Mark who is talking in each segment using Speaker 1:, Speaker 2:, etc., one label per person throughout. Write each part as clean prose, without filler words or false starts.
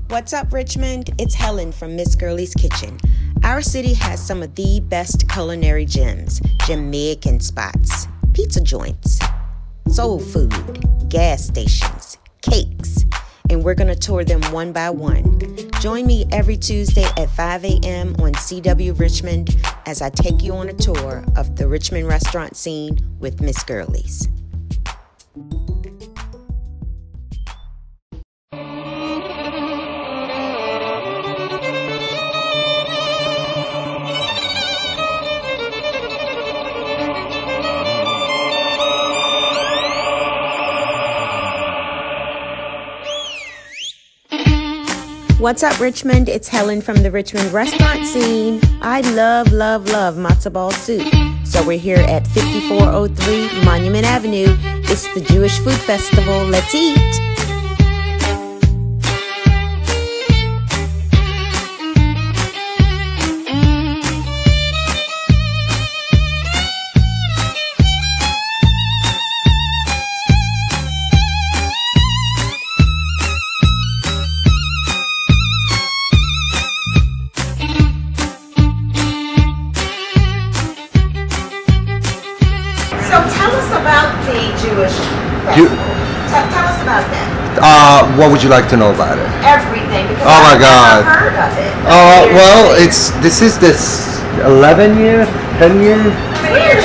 Speaker 1: What's up, Richmond? It's Helen from Miss Girlee's Kitchen. Our city has some of the best culinary gems, Jamaican spots, pizza joints, soul food, gas stations, cakes, and we're going to tour them one by one. Join me every Tuesday at 5 a.m. on CW Richmond as I take you on a tour of the Richmond restaurant scene with Miss Girlee's. What's up, Richmond? It's Helen from the Richmond restaurant scene. I love matzo ball soup. So we're here at 5403 Monument Avenue. It's the Jewish Food Festival. Let's eat. Jewish festival. Tell us about that.
Speaker 2: What would you like to know about it?
Speaker 1: Everything, because
Speaker 2: I've never
Speaker 1: heard of it.
Speaker 2: Well, this is 11 year, 10 year?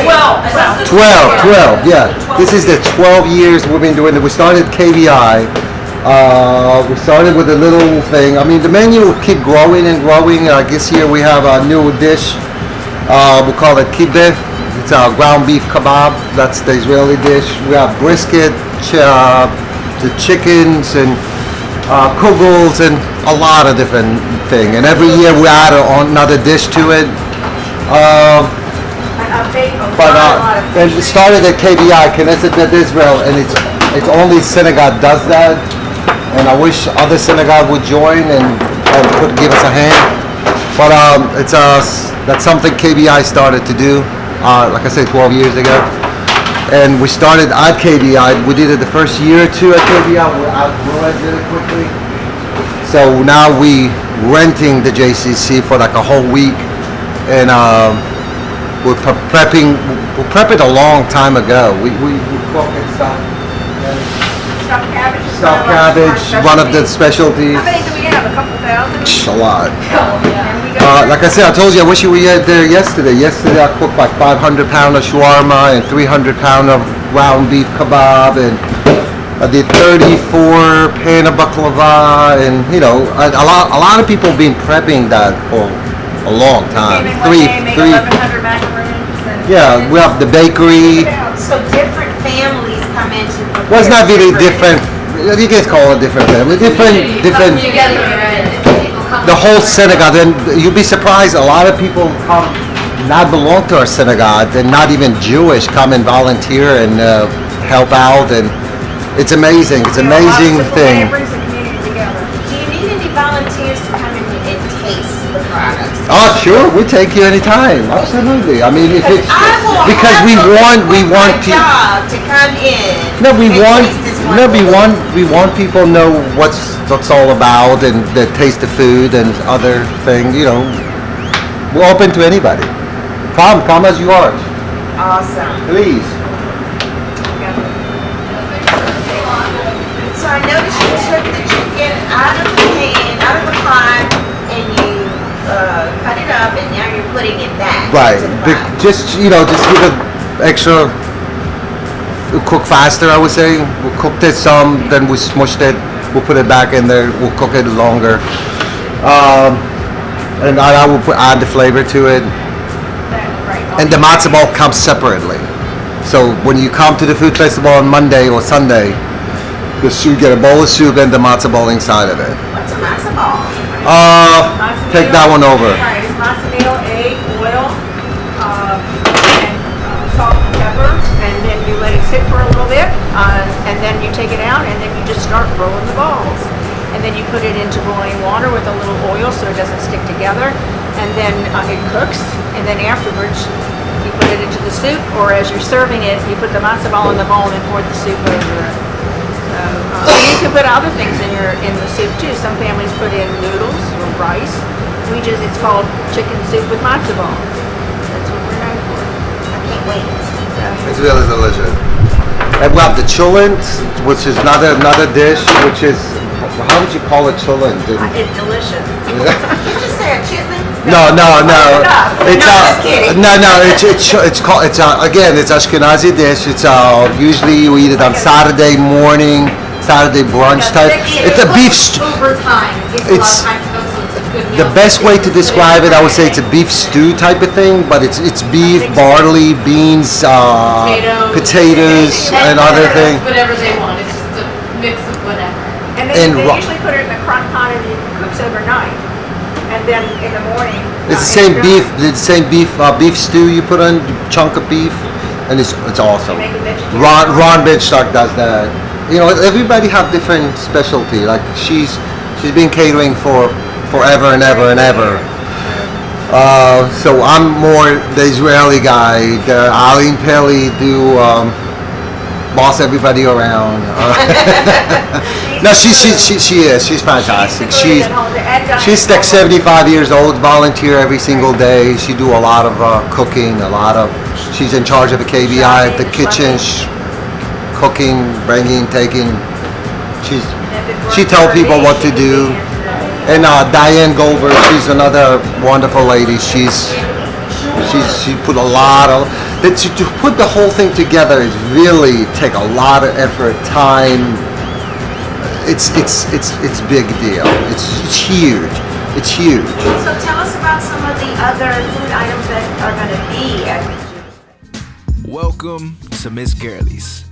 Speaker 1: 12.
Speaker 2: 12, yeah. This is the 12 years we've been doing it. We started KBI. We started with a little thing. I mean, the menu will keep growing and growing. This year we have a new dish. We call it kibbeh. It's a ground beef kebab. That's the Israeli dish. We have brisket, the chickens, and kugels, and a lot of different things. And every year we add another dish to it. And it started at KBI, Knesset Israel, and it's only synagogue does that. And I wish other synagogue would join and give us a hand. But that's something KBI started to do. Like I said, 12 years ago, and we started at KBI. We did it the first year or two at KBI. We outgrew it really quickly, so now we renting the JCC for like a whole week, and we're prepping. We prepped it a long time ago. We cook and stuff.
Speaker 1: Stuffed cabbage.
Speaker 2: Stuffed cabbage, one of the specialties.
Speaker 1: How many do we have? A couple thousand?
Speaker 2: A lot.
Speaker 1: Oh, yeah.
Speaker 2: Like I said, I told you, I wish you were there yesterday. Yesterday I cooked like 500 pounds of shawarma and 300 pounds of ground beef kebab, and I did 34 pan of baklava, and a lot of people have been prepping that for a long time.
Speaker 1: 1,100 macaroons.
Speaker 2: Yeah, we have the bakery.
Speaker 1: So different families come in to prepare.
Speaker 2: Well, it's not really different. You guys call it different family. Different. The whole synagogue, and you'd be surprised, a lot of people come not belong to our synagogue, they're not even Jewish, come and volunteer and help out, and it's amazing. It's an amazing thing.
Speaker 1: It brings the community together. Do you need any volunteers to come in and taste the products?
Speaker 2: Oh, sure, we take you anytime. Absolutely. I mean, if it's because we want people
Speaker 1: to come in.
Speaker 2: No, we want people to know what's all about, and the taste of food and other things. We're open to anybody. Come as you are.
Speaker 1: Awesome.
Speaker 2: Please.
Speaker 1: So I noticed you took the chicken out of the pot, and you cut it up, and now you're putting it back.
Speaker 2: Right. Just give it extra. We'll cook faster, I would say. We'll cook it some, then we smushed it. We'll put it back in there. We'll cook it longer, and I will add the flavor to it. And the matzo ball comes separately. So when you come to the food festival on Monday or Sunday, you get a bowl of soup and the matzo ball inside of it.
Speaker 1: What's a matzo ball?
Speaker 2: Take that one over.
Speaker 3: Right, it's matzo meal, egg, oil, and salt and pepper, and then you let it sit for a little bit, and then you take it out, and then you just start rolling the balls. And then you put it into boiling water with a little oil so it doesn't stick together, and then it cooks, and then afterwards you put it into the soup, or as you're serving it, you put the matzo ball in the bowl and pour the soup over it. So can put other things in the soup too. Some families put in noodles or rice. It's called chicken soup with matzo balls. That's what we're known for. I can't wait. So.
Speaker 2: It's really delicious. And we have the chulent, which is another dish, which is, how would you call it, chulent?
Speaker 3: It's delicious.
Speaker 1: You just said chitlin?
Speaker 2: No.
Speaker 3: Just kidding.
Speaker 2: It's called, again, it's Ashkenazi dish. It's usually you eat it on Saturday morning, Saturday brunch type. It's a beef stew.
Speaker 4: Over time, it takes a lot of time to cook, so it's a good meal.
Speaker 2: The best way to describe it, I would say it's a beef stew type of thing, but it's beef, barley, beans, potatoes, and other things.
Speaker 4: Whatever they want. It's just a mix of whatever.
Speaker 3: And they usually put it in the crock pot and it cooks overnight. And then in the morning,
Speaker 2: it's the same beef. It's the same beef stew you put on chunk of beef, and it's awesome. Ron Benchstock does that. You know, everybody have different specialty. Like she's been catering for forever and ever and ever. So I'm more the Israeli guy. The Aline Peli do boss everybody around. No, she is. She's fantastic. She's like 75 years old. Volunteer every single day. She do a lot of cooking. She's in charge of the KBI, the kitchen, cooking, bringing, taking. She tell people what to do. And Diane Goldberg, she's another wonderful lady. She put a lot of. To put the whole thing together is really take a lot of effort, time. It's big deal. It's huge. It's huge.
Speaker 1: So tell us about some of the other food items that are going to be at the Jewish.
Speaker 5: Welcome to Miss Girlee's.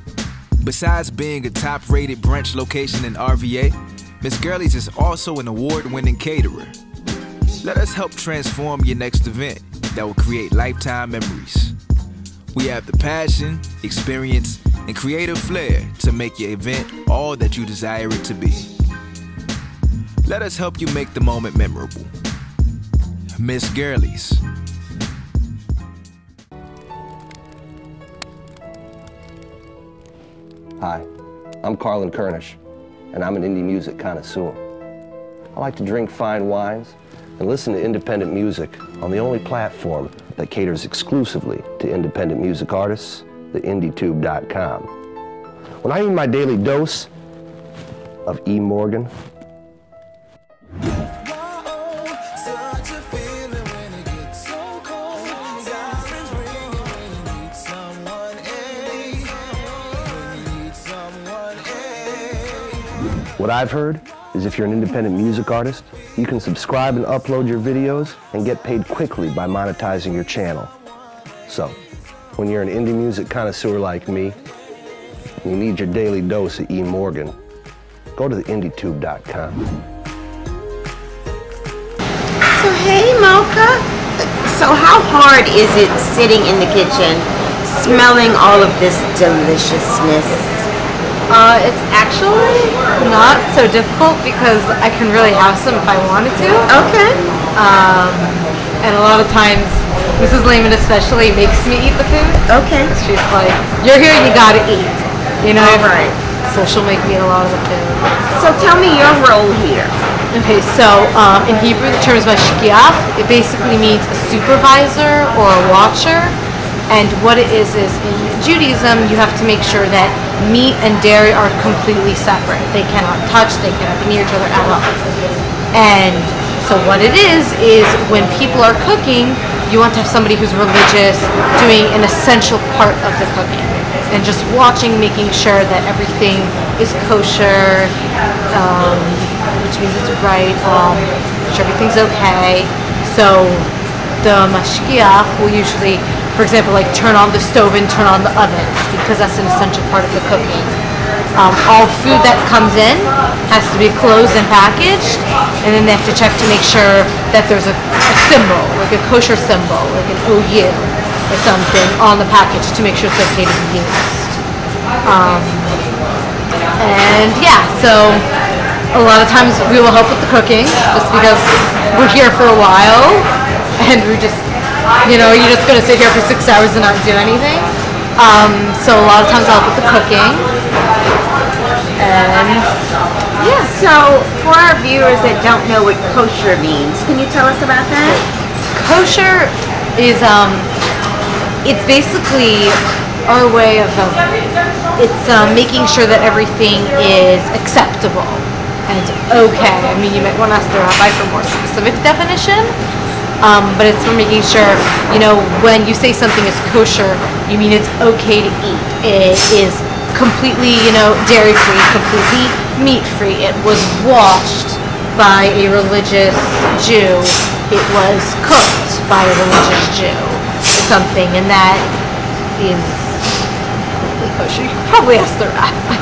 Speaker 5: Besides being a top-rated brunch location in RVA, Miss Girlee's is also an award-winning caterer. Let us help transform your next event that will create lifetime memories. We have the passion, experience, and creative flair to make your event all that you desire it to be. Let us help you make the moment memorable. Miss Girlee's.
Speaker 6: Hi, I'm Carlin Kernish, and I'm an indie music connoisseur. I like to drink fine wines and listen to independent music on the only platform that caters exclusively to independent music artists, theindietube.com. When I need my daily dose of E. Morgan, what I've heard is if you're an independent music artist, you can subscribe and upload your videos and get paid quickly by monetizing your channel. So, when you're an indie music connoisseur like me, and you need your daily dose of E. Morgan, go to theindietube.com.
Speaker 1: So hey Mocha, so how hard is it sitting in the kitchen, smelling all of this deliciousness?
Speaker 4: It's actually not so difficult because I can really have some if I wanted to.
Speaker 1: Okay.
Speaker 4: And a lot of times, Mrs. Lehman especially makes me eat the food.
Speaker 1: Okay.
Speaker 4: She's like, "You're here, you gotta eat." You know?
Speaker 1: All right.
Speaker 4: So she'll make me eat a lot of the food.
Speaker 1: So tell me your role here.
Speaker 4: Okay, so in Hebrew the term is mashgiach. It basically means a supervisor or a watcher. And what it is in Judaism, you have to make sure that meat and dairy are completely separate. They cannot touch, they cannot be near each other at all. And so what it is when people are cooking, you want to have somebody who's religious doing an essential part of the cooking. And just watching, making sure that everything is kosher, which means it's right, make sure everything's okay. So the mashgiach will usually, for example, like turn on the stove and turn on the ovens because that's an essential part of the cooking. All food that comes in has to be closed and packaged, and then they have to check to make sure that there's a symbol, like a kosher symbol, like an OU or something on the package to make sure it's okay to be used. And yeah, so a lot of times we will help with the cooking just because we're here for a while and we're just, you're just going to sit here for 6 hours and not do anything. So a lot of times I'll help with the cooking. And
Speaker 1: Yeah, so for our viewers that don't know what kosher means, can you tell us about that?
Speaker 4: kosher is it's basically our way of it's making sure that everything is acceptable and it's okay. I mean, you might want to ask the rabbi for more specific definition, but it's for making sure, you know, when you say something is kosher, you mean it's okay to eat. It is completely, you know, dairy-free, completely meat-free. It was washed by a religious Jew. It was cooked by a religious Jew or something, and that is completely kosher. You could probably ask the rabbi.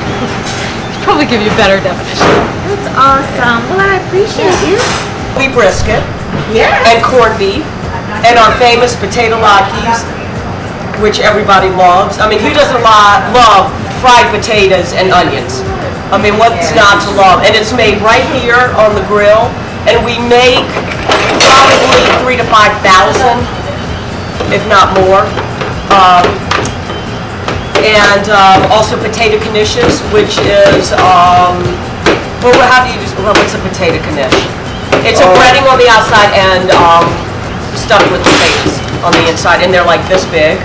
Speaker 4: He'd probably give you a better definition.
Speaker 1: That's awesome. Well, I appreciate you.
Speaker 7: Beef brisket
Speaker 1: Yes.
Speaker 7: and corned beef and our famous potato latkes, which everybody loves. I mean, who doesn't love fried potatoes and onions? I mean, what's not to love? And it's made right here on the grill, and we make probably 3,000 to 5,000, if not more. And also potato knishes, which is well, how do you just? Well, what's a potato knish? It's a breading on the outside and stuffed with potatoes on the inside, and they're like this big.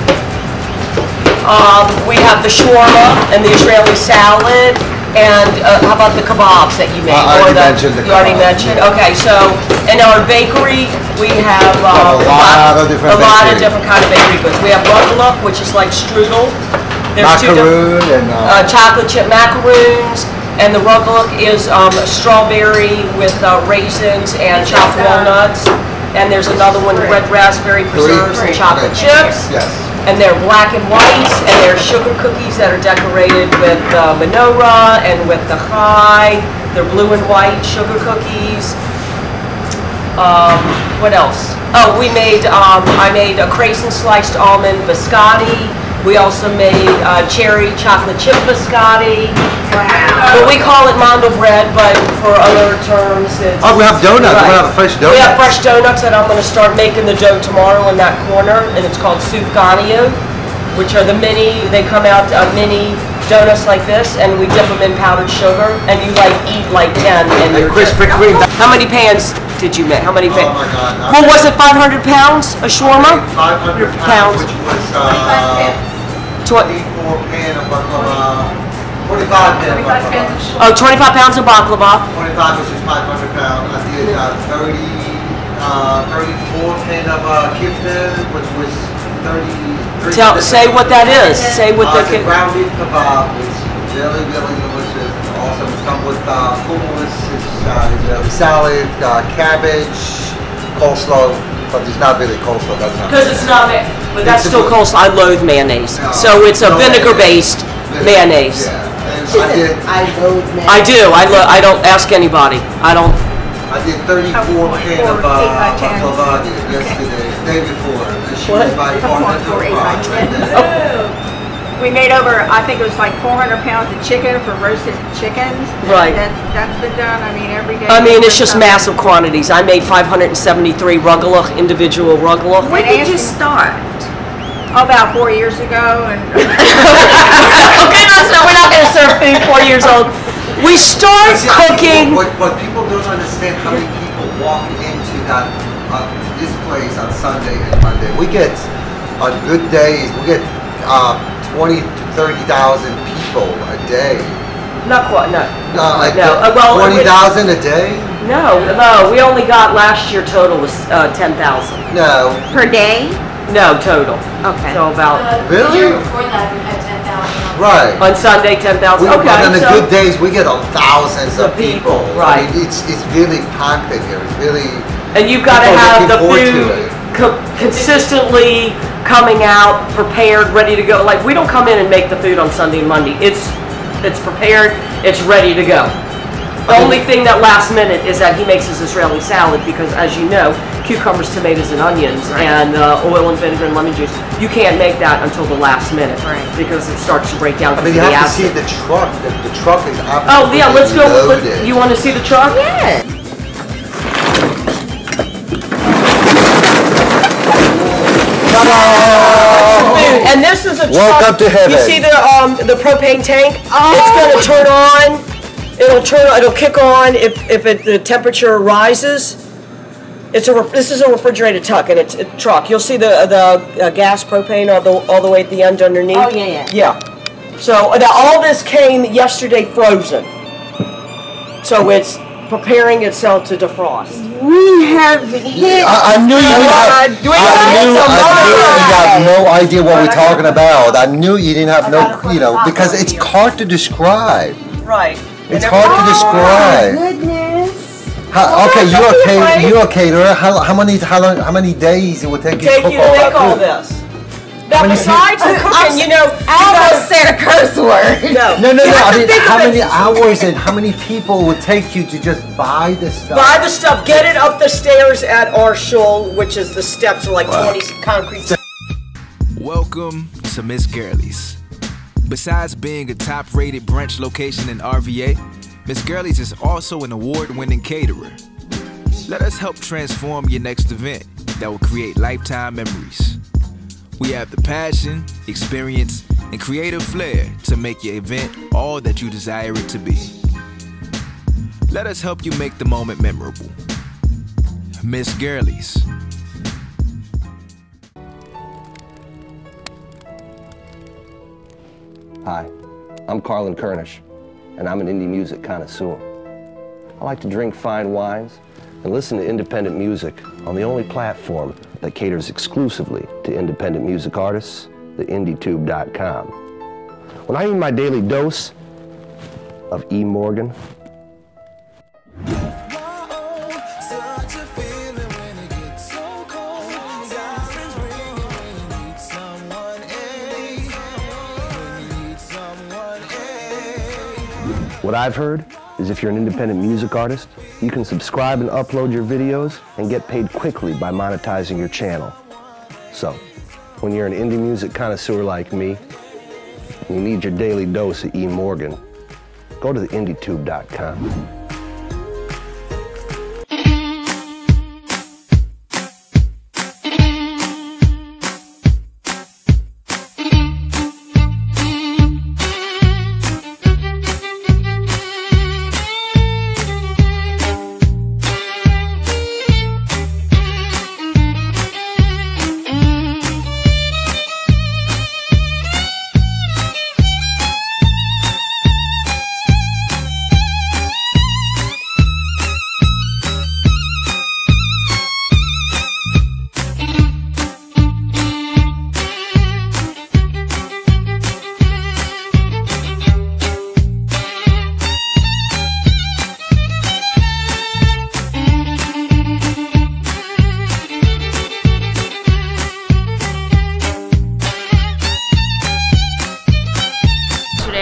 Speaker 7: We have the shawarma and the Israeli salad, and how about the kebabs that you made?
Speaker 2: I already mentioned the
Speaker 7: You already
Speaker 2: kebab.
Speaker 7: mentioned. Okay, so in our bakery we have
Speaker 2: a lot of different
Speaker 7: kind of bakery goods. We have rugelach, which is like strudel.
Speaker 2: Macaroon and
Speaker 7: chocolate chip macaroons, and the rugelach is strawberry with raisins and chopped walnuts. And there's another one, red raspberry preserves and chocolate chips.
Speaker 2: Yes.
Speaker 7: And they're black and white, and they're sugar cookies that are decorated with menorah and with the chai. They're blue and white sugar cookies. What else? Oh, I made a craisin sliced almond biscotti. We also made cherry chocolate chip biscotti. Wow. But we call it mando bread, but for other terms it's...
Speaker 2: Oh, we have donuts.
Speaker 7: Right.
Speaker 2: We have fresh donuts.
Speaker 7: We have fresh donuts, and I'm going to start making the dough tomorrow in that corner, and it's called soufganio, which are the they come out mini donuts like this, and we dip them in powdered sugar, and you eat like 10. And you're
Speaker 2: Krispy Kreme.
Speaker 7: How many pans did you make? How many pans?
Speaker 2: Oh my God.
Speaker 7: Well, was it 500 pounds, a shawarma?
Speaker 2: 500 pounds, which was
Speaker 7: 24
Speaker 2: pan of baklava, 25 pan of baklava.
Speaker 7: Oh, 25 pounds of baklava.
Speaker 2: 25, which is 500 pounds. I did 34 pan of kifta, which was 33.
Speaker 7: Say what that is. Say what
Speaker 2: the ground beef kebab is really, really delicious. It's awesome. It's come with hummus, Israeli salad, cabbage, coleslaw. But there's not really coleslaw. That's not.
Speaker 7: Because it's not, but that's still coleslaw. I loathe mayonnaise.
Speaker 2: No,
Speaker 7: So it's a vinegar-based mayonnaise.
Speaker 2: Yeah. And
Speaker 1: I loathe mayonnaise.
Speaker 7: I do. I don't ask anybody. I don't.
Speaker 2: I did 34 pan of baklava yesterday, the day before. And she was my partner to rock.
Speaker 3: We made over, I think it was like 400 pounds of chicken for roasted chickens.
Speaker 7: Right.
Speaker 3: That's been done, I mean, every day.
Speaker 7: I mean, it's just massive quantities. I made 573 rugelach, individual rugelach.
Speaker 1: When did you start?
Speaker 3: About 4 years ago, and
Speaker 7: Okay, no, we're not going to serve food 4 years old. We start cooking.
Speaker 2: What people don't understand, how many people walk into this place on Sunday and Monday. We get, on good days, we get 20 to 30,000 people a day.
Speaker 7: Not quite, no.
Speaker 2: No, like
Speaker 7: No, well,
Speaker 2: 20,000 a day?
Speaker 7: No, we only got last year total was 10,000.
Speaker 2: No.
Speaker 1: Per day?
Speaker 7: No, total.
Speaker 1: Okay.
Speaker 7: So about
Speaker 2: Really?
Speaker 4: The year before that, we had 10,000.
Speaker 2: Right.
Speaker 7: on Sunday 10,000. Okay,
Speaker 2: But on the
Speaker 7: so
Speaker 2: good days, we get thousands of people.
Speaker 7: right.
Speaker 2: I mean, it's really packed in here. It's really.
Speaker 7: and you've got to
Speaker 2: people
Speaker 7: have the
Speaker 2: looking forward to
Speaker 7: food
Speaker 2: it.
Speaker 7: consistently coming out, prepared, ready to go. Like we don't come in and make the food on Sunday and Monday. It's prepared. It's ready to go. The only thing that last minute is that he makes his Israeli salad because, as you know, cucumbers, tomatoes, and onions, and oil and vinegar and lemon juice. You can't make that until the last minute,
Speaker 1: Right.
Speaker 7: Because it starts to break down.
Speaker 2: I mean, you have to see the truck. The truck is absolutely
Speaker 7: Oh yeah, let's go.
Speaker 2: loaded.
Speaker 7: You want to see the truck?
Speaker 1: Yeah.
Speaker 7: And this is a
Speaker 2: Welcome
Speaker 7: truck.
Speaker 2: to heaven.
Speaker 7: You see the propane tank? It's going to turn on. It'll kick on if the temperature rises. This is a refrigerated truck, and it's a truck. You'll see the gas propane all the way at the end underneath.
Speaker 1: Oh yeah.
Speaker 7: Yeah. So all this came yesterday frozen. So it's preparing itself to defrost.
Speaker 1: We have hit.
Speaker 2: I knew you had no idea what we're talking about. I knew you didn't have because it's hard to describe.
Speaker 7: Right.
Speaker 2: It's hard to describe.
Speaker 1: Goodness.
Speaker 2: Okay, you're a caterer. How many days it would take you to cook
Speaker 7: all this? Now, besides the cooking,
Speaker 1: I almost said a curse word.
Speaker 2: No. I mean, how many hours and how many people would take you to just buy the stuff?
Speaker 7: Buy the stuff, get it up the stairs at our shul, which is the steps are like 20 concrete.
Speaker 5: Welcome to Miss Girlee's. Besides being a top-rated brunch location in RVA, Miss Girlee's is also an award-winning caterer. Let us help transform your next event that will create lifetime memories. We have the passion, experience, and creative flair to make your event all that you desire it to be. Let us help you make the moment memorable. Miss Girlee's.
Speaker 6: Hi, I'm Carlin Kernish, and I'm an indie music connoisseur. I like to drink fine wines and listen to independent music on the only platform that caters exclusively to independent music artists, theIndieTube.com. When I need my daily dose of E. Morgan, what I've heard is if you're an independent music artist, you can subscribe and upload your videos and get paid quickly by monetizing your channel. So, when you're an indie music connoisseur like me, and you need your daily dose of E. Morgan, go to theIndieTube.com.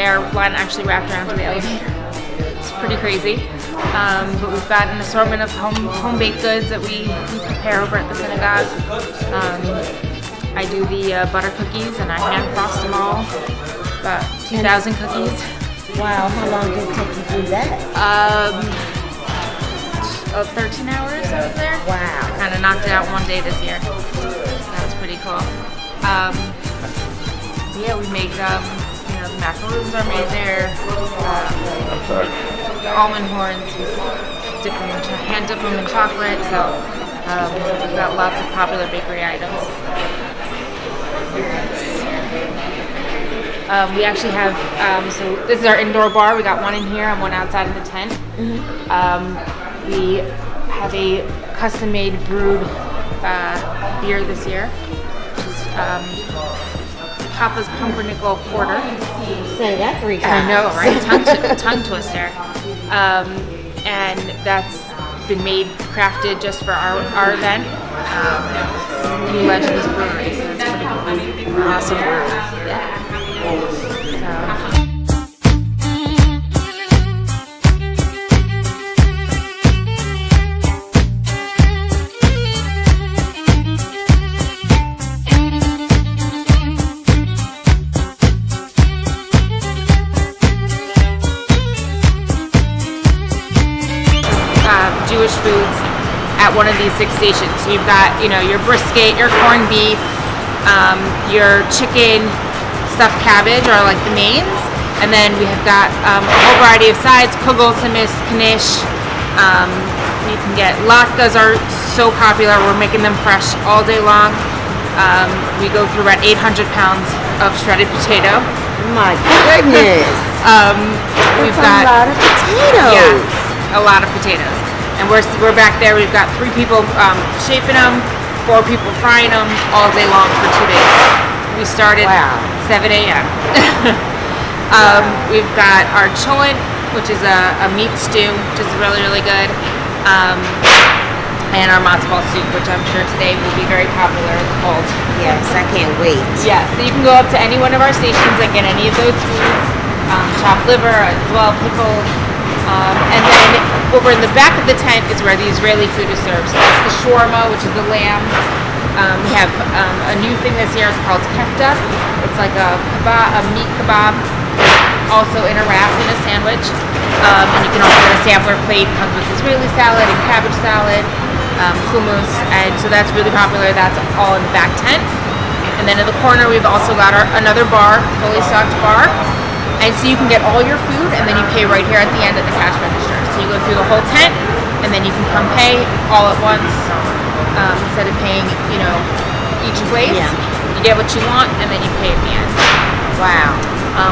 Speaker 8: Our line actually wrapped around to the elevator. It's pretty crazy. But we've got an assortment of home-baked goods that we prepare over at the synagogue. I do the butter cookies and I hand frost them all. About 2,000 cookies.
Speaker 1: Wow, how long did it take you to do that?
Speaker 8: 13 hours over there.
Speaker 1: Wow.
Speaker 8: I kind of knocked it out one day this year. So that was pretty cool. Yeah, we make the macaroons are made there. Almond horns, hand dip them in chocolate. So we've got lots of popular bakery items. We actually have, so this is our indoor bar. We got one in here and one outside in the tent. We have a custom-made brewed beer this year, which is Papa's Pumpernickel Porter.
Speaker 1: Say that 3 times.
Speaker 8: I know, right? Tongue twister. And that's been made, crafted just for our event. New Legends Brewery, so it's pretty cool. Awesome brew. Yeah. Jewish foods at one of these 6 stations. So you've got, your brisket, your corned beef, Your chicken stuffed cabbage are like the mains. And then we have got a whole variety of sides, kugel, knish. You can get latkes are so popular. We're making them fresh all day long. We go through about 800 pounds of shredded potato.
Speaker 1: My goodness.
Speaker 8: We've got
Speaker 1: a lot of potatoes.
Speaker 8: Yeah, a lot of potatoes. And we're back there. We've got 3 people shaping them, 4 people frying them all day long for 2 days. We started 7 a.m. We've got our cholent, which is a meat stew, which is really, really good. And our matzo ball soup, which I'm sure today will be very popular in the cold.
Speaker 1: Yes, I can't wait.
Speaker 8: Yeah, so you can go up to any one of our stations and get any of those foods. Chopped liver as well, pickles. And then over in the back of the tent is where the Israeli food is served. So that's the shawarma, which is the lamb. We have a new thing this year. It's called kefta. It's like a meat kebab, also in a wrap in a sandwich. And you can also get a sampler plate. It comes with Israeli salad and cabbage salad, hummus, and so that's really popular. That's all in the back tent. And then in the corner, we've also got another bar, fully stocked bar. And so you can get all your food, and then you pay right here at the end at the cash register. So you go through the whole tent, and then you can come pay all at once instead of paying, each place.
Speaker 1: Yeah.
Speaker 8: You get what you want, and then you pay at the end.
Speaker 1: Wow.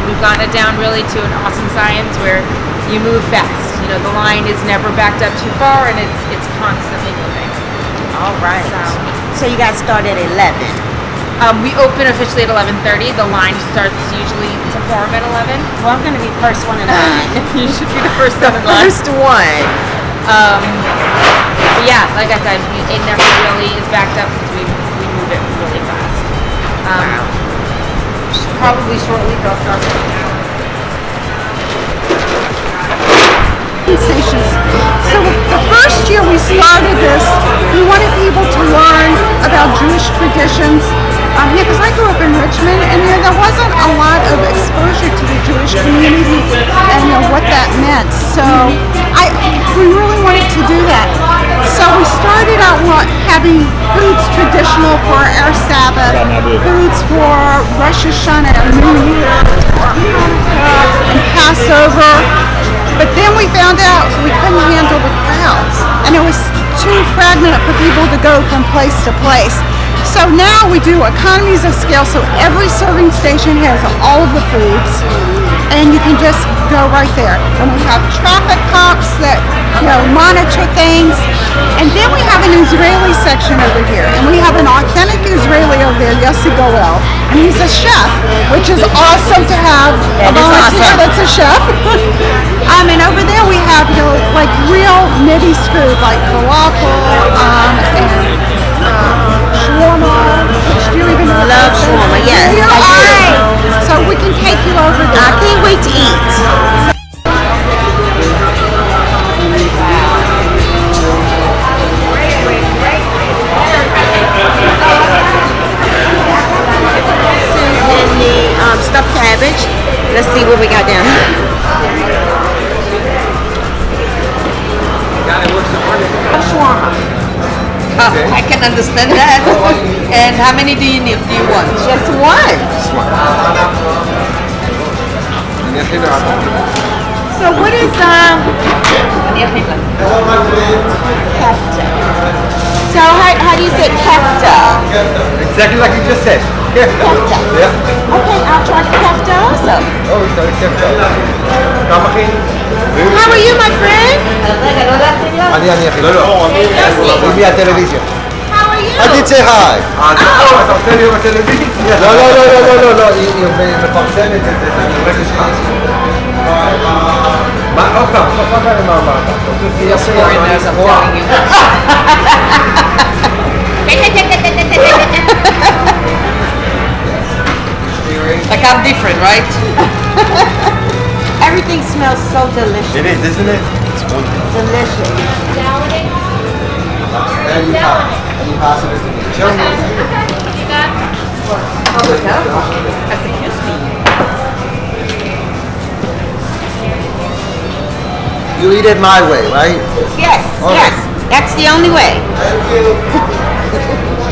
Speaker 8: We've gotten it down really to an awesome science where you move fast. The line is never backed up too far, and it's constantly moving.
Speaker 1: All right. So you guys start at 11.
Speaker 8: We open officially at 11:30. The line starts usually to form at 11.
Speaker 1: Well, I'm going to be the first one in line.
Speaker 8: You should be the first one in line.
Speaker 1: First one.
Speaker 8: But yeah, like I said, it never really is backed up because we move it really fast.
Speaker 1: Wow.
Speaker 8: Probably shortly they'll start moving out.
Speaker 9: Stations. So the first year we started this, we wanted people to learn about Jewish traditions. Because I grew up in Richmond, and there wasn't a lot of exposure to the Jewish community and what that meant. So we really wanted to do that. So we started out having foods traditional for our Sabbath, foods for Rosh Hashanah, our New Year, and Passover. But then we found out we couldn't handle the crowds, and it was too fragmented for people to go from place to place. So now we do economies of scale, so every serving station has all of the foods, and you can just go right there. And we have traffic cops that monitor things, and then we have an Israeli section over here, and we have an authentic Israeli over there, Yossi Goel, and he's a chef, which is awesome to have a volunteer that's a chef. And over there we have like real Mideast food, like falafel and shawarma. Do you even know?
Speaker 1: Love shawarma, yes, I do.
Speaker 9: So we can take you over there.
Speaker 1: I can't wait to eat. And the stuffed cabbage. Let's see what we got down here. Shawarma.
Speaker 10: I can understand that. And how many do you need? Do you want?
Speaker 1: Just one. So what is kefta? So how do you say kefta?
Speaker 2: Exactly like you just said.
Speaker 1: Kefta.
Speaker 2: Yeah.
Speaker 1: Okay, I'll try kefta also.
Speaker 2: Oh, it's a kefta.
Speaker 1: How are you, my friend?
Speaker 2: Give me a television.
Speaker 1: How are you?
Speaker 2: I did say hi. I'll tell you a television. No. מפרסם את זה, זה רכש חצי. מה, עוד פעם, סוף פעם מה אמרת? אתה רוצה שיהיה
Speaker 10: Like I'm different, right?
Speaker 1: Everything smells so delicious.
Speaker 2: It is, isn't it? It's wonderful.
Speaker 1: Delicious.
Speaker 2: And you pass it to me. Show me.
Speaker 10: That's a crispy.
Speaker 2: You eat it my way, right?
Speaker 1: Yes,
Speaker 2: All
Speaker 1: yes.
Speaker 2: right.
Speaker 1: That's the only way.
Speaker 2: Thank you.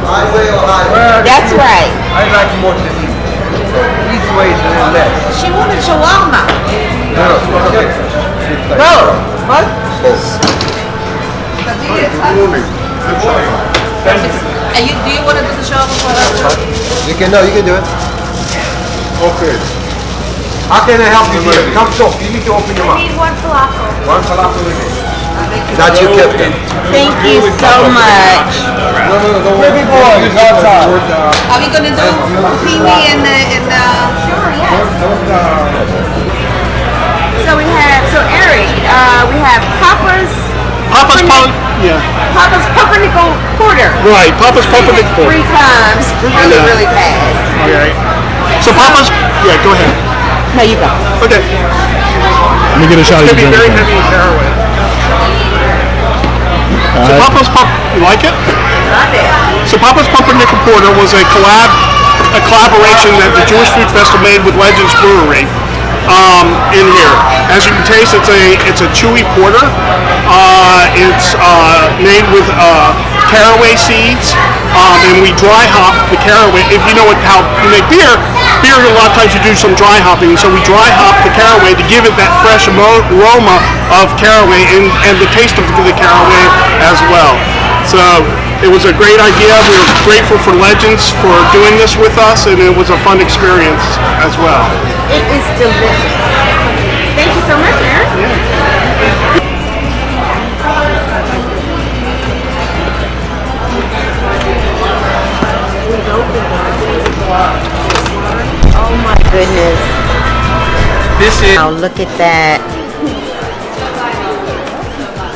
Speaker 2: Highway or highway?
Speaker 1: That's right.
Speaker 2: I like more to eat. So east way is a little less.
Speaker 10: She wanted shawarma.
Speaker 2: No, okay.
Speaker 10: Bro, what? And do you want to do the shawarma for her?
Speaker 2: You can do it. Okay. How can I help you here? Come talk. You need to open your mouth.
Speaker 8: I need one falafel.
Speaker 2: One falafel with it. Not you, Captain.
Speaker 1: Thank you so much.
Speaker 2: No, baby boy.
Speaker 10: Are we gonna do pini and the?
Speaker 8: Sure, yes. So we have, Eric, we have Papa's pumpernickel porter.
Speaker 11: Right, Papa's pumpernickel porter.
Speaker 8: 3 times, really fast.
Speaker 11: Okay. So Papa's, yeah, go ahead.
Speaker 8: No, you go.
Speaker 11: Okay.
Speaker 12: Let me get a shot of
Speaker 11: It's
Speaker 12: your
Speaker 11: gonna be very
Speaker 12: drink.
Speaker 11: heavy in caraway. So Papa's you like it?
Speaker 8: Love it.
Speaker 11: So Papa's Pumpernickel Porter was a collaboration that the Jewish Food Festival made with Legends Brewery. In here, as you can taste, it's a chewy porter. It's made with caraway seeds, and we dry hop the caraway. If you know how you make beer, a lot of times you do some dry hopping. So we dry hop the caraway to give it that fresh aroma of caraway and the taste of the caraway as well. So it was a great idea. We were grateful for Legends for doing this with us, and it was a fun experience as well.
Speaker 8: It is delicious. Thank you so much, Eric.
Speaker 1: Oh my goodness.
Speaker 11: This is.
Speaker 1: Oh, look at that.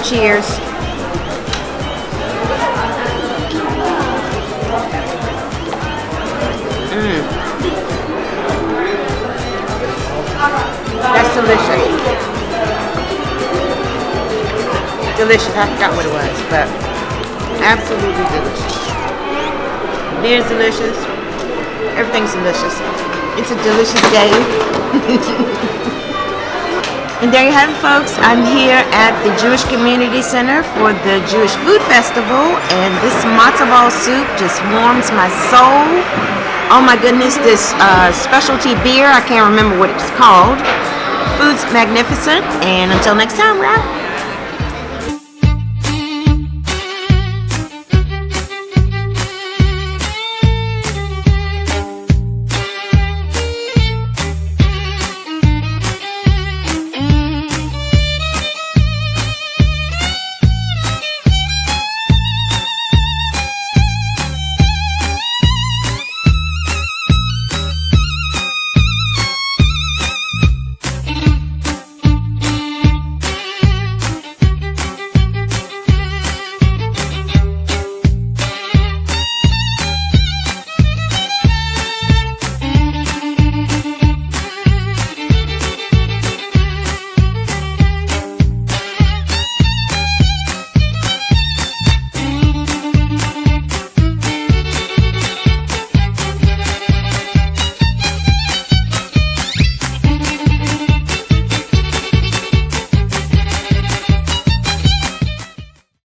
Speaker 1: Cheers.
Speaker 8: That's delicious. Delicious. I forgot what it was, but absolutely delicious. Beer's delicious. Everything's delicious. It's a delicious day. And there you have it, folks. I'm here at the Jewish Community Center for the Jewish Food Festival, and this matzo ball soup just warms my soul. Oh my goodness, this specialty beer, I can't remember what it's called. Food's magnificent, and until next time, we're out.